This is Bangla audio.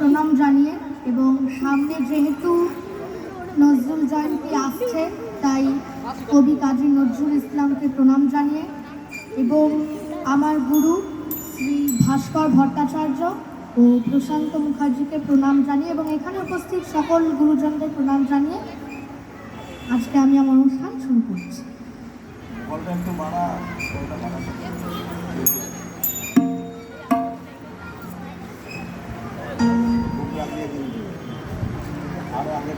প্রণাম জানিয়ে এবং সামনে যেহেতু নজরুল জয়ন্তী আসছে তাই কবি কাজী নজরুল ইসলামকে প্রণাম জানিয়ে এবং আমার গুরু শ্রী ভাস্কর ভট্টাচার্য ও প্রশান্ত মুখার্জিকে প্রণাম জানিয়ে এবং এখানে উপস্থিত সকল গুরুজনদের প্রণাম জানিয়ে আজকে আমি আমার অনুষ্ঠান শুরু করছি। আরো আগে